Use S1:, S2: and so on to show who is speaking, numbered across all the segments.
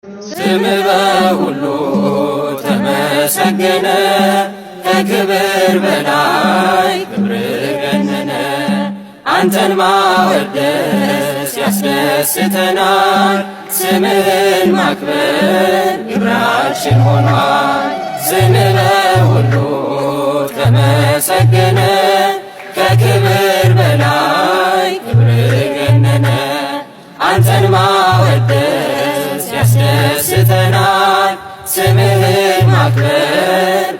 S1: ስም በሁሉ ተመሰገነ፣ ከክብር በላይ ክብር ገነነ። አንተን ማወደስ ያስደስተናል፣ ስምህን ማክበር ግብራችን ሆኗል። ስም በሁሉ ተመሰገነ፣ ከክብር በላይ ክብር ገነነ። አንተን ማወደስ ያስደስተናል፣ ስምህን ማክበር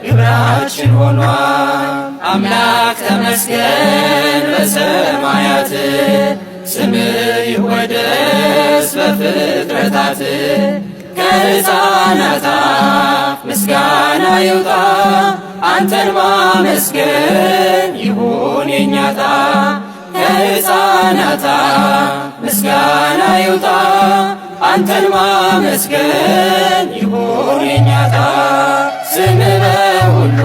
S1: ግብራችን ሆኗል። አምላክ ተመስገን በሰማያት፣ ስምህ ይወደስ በፍጥረታት። ከሕፃናት አፍ ምስጋና ይውጣ፣ አንተን ማመስገን ይሁን የኛ ዕጣ። ከሕፃናት አፍ ምስጋና ይውጣ፣ አንተን ማመስገን ይሁን የኛ ዕጣ። ስምህ በሁሉ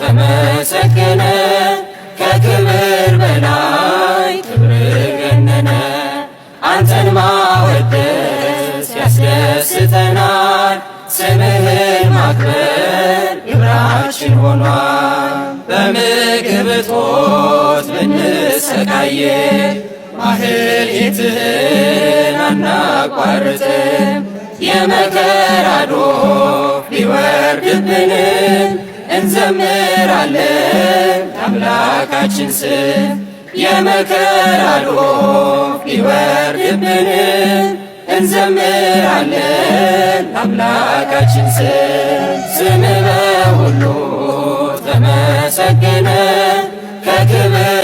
S1: ተመሰገነ፣ ከክብር በላይ ክብር ገነነ። አንተን ማወደስ ያስደስተናል፣ ስምህን ማክበር ግብራችን ሆኗል። በምግብ እጦት ብንሰቃየ ማህሌትህን አናቋርጥም። የመከራ ዶፍ ቢወርድብንም እንዘምራለን አምላካችን ስም። የመከራ ዶፍ ቢወርድብንም እንዘምራለን አምላካችን ስም። ስምህ በሁሉ ተመሰገነ፣ ከክብር